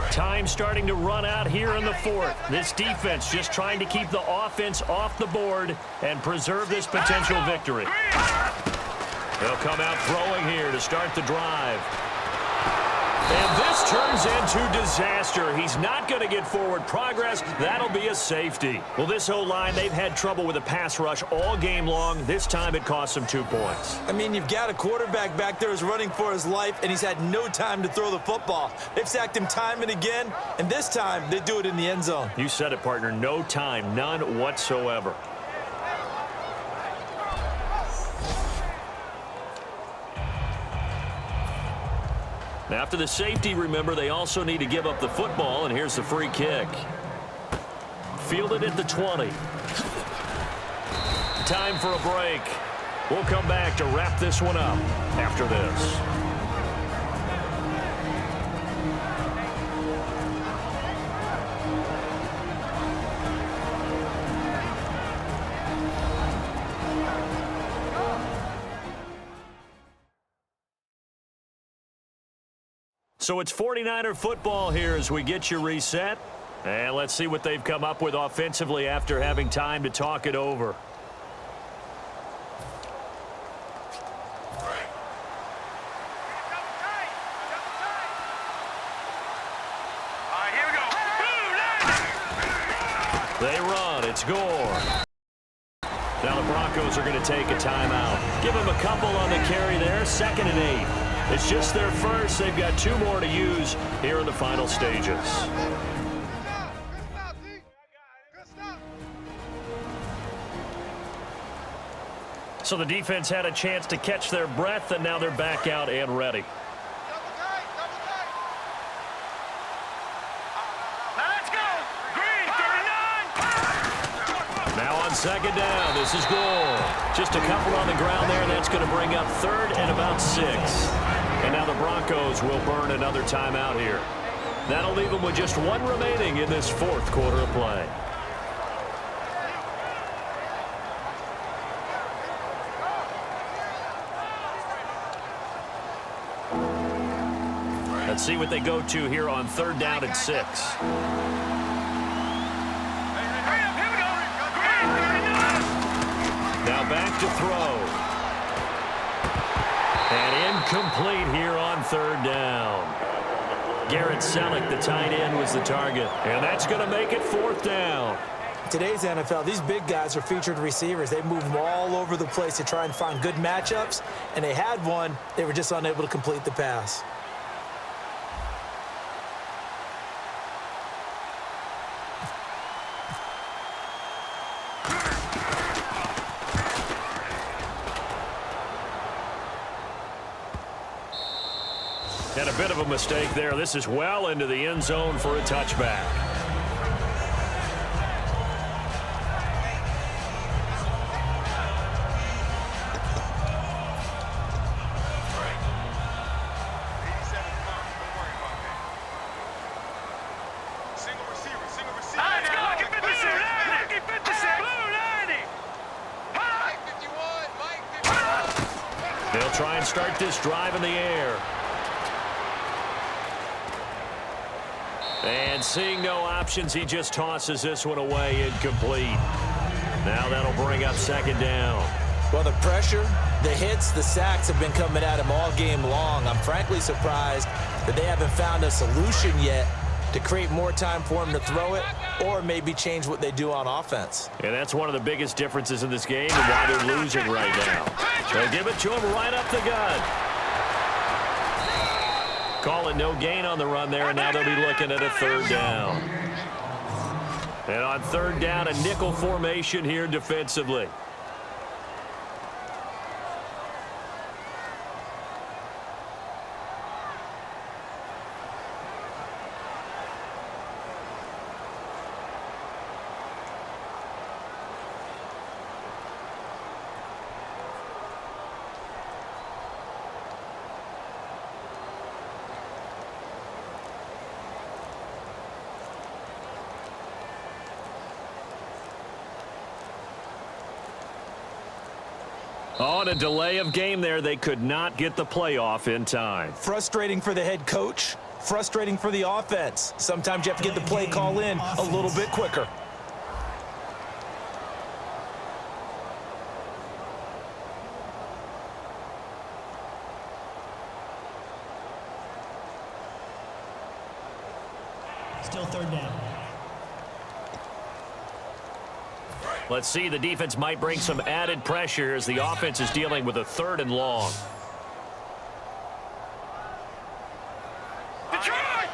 Time starting to run out here in the 4th. This defense just trying to keep the offense off the board and preserve this potential victory. They'll come out throwing here to start the drive. And this turns into disaster. He's not going to get forward progress. That'll be a safety. Well, this whole line, they've had trouble with a pass rush all game long. This time it cost them 2 points. I mean, you've got a quarterback back there who's running for his life, and he's had no time to throw the football. They've sacked him time and again, and this time they do it in the end zone. You said it, partner. No time, none whatsoever. Now, after the safety, remember, they also need to give up the football, and here's the free kick. Fielded at the 20. Time for a break. We'll come back to wrap this one up after this. So it's 49er football here as we get you reset. And let's see what they've come up with offensively after having time to talk it over. They run. It's Gore. Now the Broncos are going to take a timeout. Give them a couple on the carry there. 2nd and 8. It's just their first. They've got 2 more to use here in the final stages. So the defense had a chance to catch their breath, and now they're back out and ready. Double tight, double tight. Now let's go. Green, 39. Now on second down, this is Gore. Just a couple on the ground there, and that's going to bring up third and about 6. And now the Broncos will burn another timeout here. That'll leave them with just 1 remaining in this 4th quarter of play. Let's see what they go to here on 3rd down and 6. Now back to throw. And incomplete here on 3rd down. Garrett Selleck, the tight end, was the target. And that's going to make it 4th down. Today's NFL, these big guys are featured receivers. They move them all over the place to try and find good matchups. And they had one. They were just unable to complete the pass. And a bit of a mistake there. This is well into the end zone for a touchback. Single receiver, single receiver. Let's go. Blue 90. Blue 90. Mike 51, Mike 51. They'll try and start this drive in the air. And seeing no options, he just tosses this one away, incomplete. Now that'll bring up 2nd down. Well, the pressure, the hits, the sacks have been coming at him all game long. I'm frankly surprised that they haven't found a solution yet to create more time for him to throw it or maybe change what they do on offense. And that's one of the biggest differences in this game and why they're losing right now. They'll give it to him right up the gut. Call it no gain on the run there, and now they'll be looking at a 3rd down. And on 3rd down, a nickel formation here defensively. On a delay of game there, they could not get the playoff in time. Frustrating for the head coach, frustrating for the offense. Sometimes you have to get the play call in a little bit quicker. Still 3rd down. Let's see, the defense might bring some added pressure as the offense is dealing with a 3rd and long. Detroit!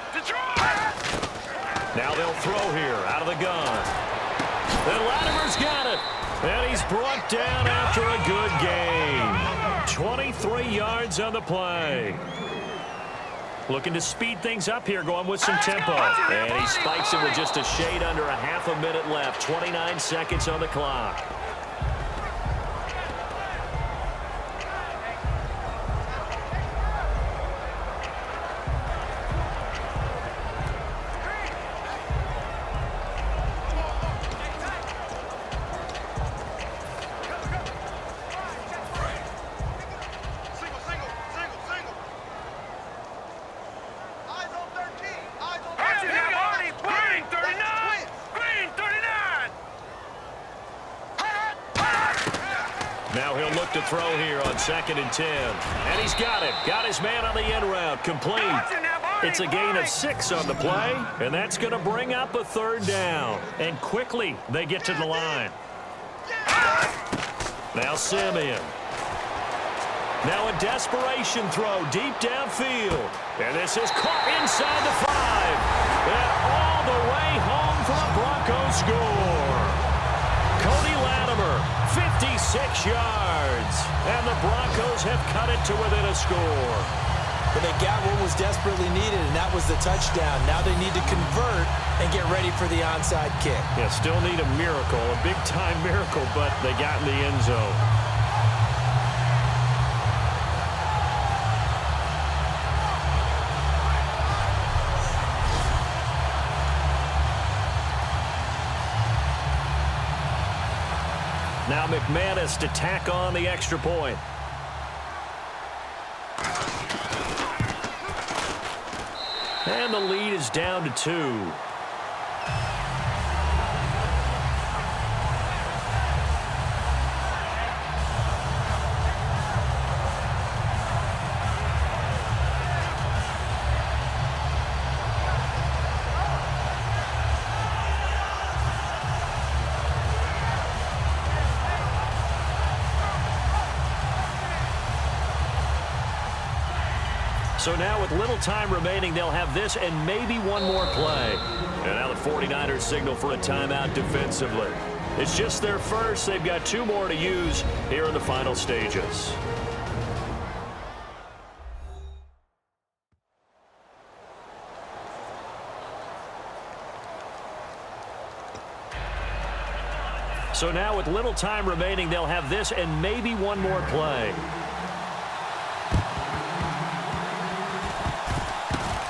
Now they'll throw here out of the gun. And Latimer's got it. And he's brought down after a good game. 23 yards on the play. Looking to speed things up here, going with some tempo. And he spikes it with just a shade under a half a minute left. 29 seconds on the clock. Now he'll look to throw here on 2nd and 10. And he's got it. Got his man on the end route. Complete. It's a gain of 6 on the play. And that's going to bring up a 3rd down. And quickly they get to the line. Now Simeon. Now a desperation throw deep downfield. And this is caught inside the 5. And all the way home for a Broncos score. Cody Latimer 56 yards. And the Broncos have cut it to within a score. But they got what was desperately needed, and that was the touchdown. Now they need to convert and get ready for the onside kick. Yeah, still need a miracle, a big-time miracle, but they got in the end zone. Now McManus to tack on the extra point. And the lead is down to 2. So now with little time remaining, they'll have this and maybe one more play. And now the 49ers signal for a timeout defensively. It's just their first. They've got 2 more to use here in the final stages. So now with little time remaining, they'll have this and maybe one more play.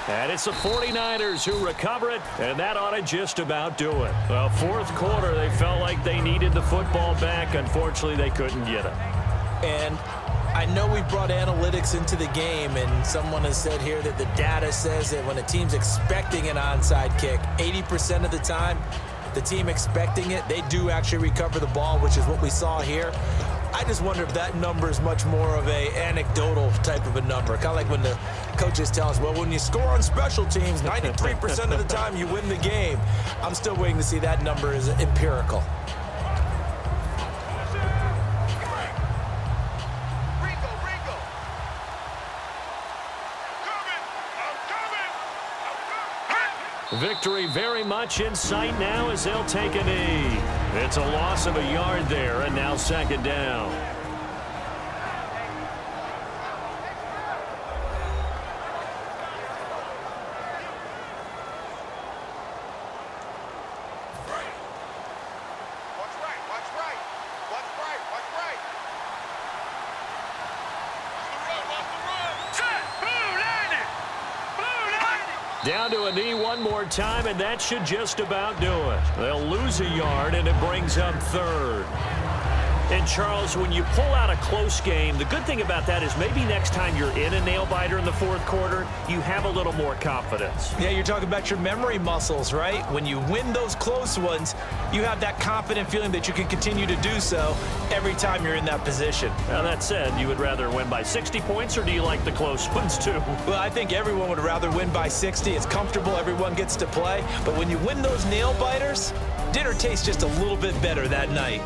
And it's the 49ers who recover it, and that ought to just about do it. Well, fourth quarter, they felt like they needed the football back. Unfortunately, they couldn't get it. And I know we brought analytics into the game, and someone has said here that the data says that when a team's expecting an onside kick, 80% of the time, the team expecting it, they do actually recover the ball, which is what we saw here. I just wonder if that number is much more of a anecdotal type of a number. Kind of like when the coaches tell us, well, when you score on special teams, 93% of the time you win the game. I'm still waiting to see that number is empirical. Victory very much in sight now as they'll take a knee. It's a loss of a yard there, and now second down. Down to a knee one more time, and that should just about do it. They'll lose a yard, and it brings up third. And, Charles, when you pull out a close game, the good thing about that is maybe next time you're in a nail-biter in the fourth quarter, you have a little more confidence. Yeah, you're talking about your memory muscles, right? When you win those close ones, you have that confident feeling that you can continue to do so every time you're in that position. Now, that said, you would rather win by 60 points, or do you like the close ones, too? Well, I think everyone would rather win by 60. It's comfortable. Everyone gets to play. But when you win those nail-biters, dinner tastes just a little bit better that night.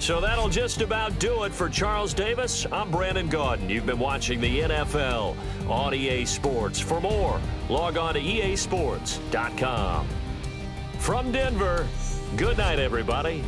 So that'll just about do it for Charles Davis. I'm Brandon Gaudin. You've been watching the NFL on EA Sports. For more, log on to easports.com. From Denver, good night, everybody.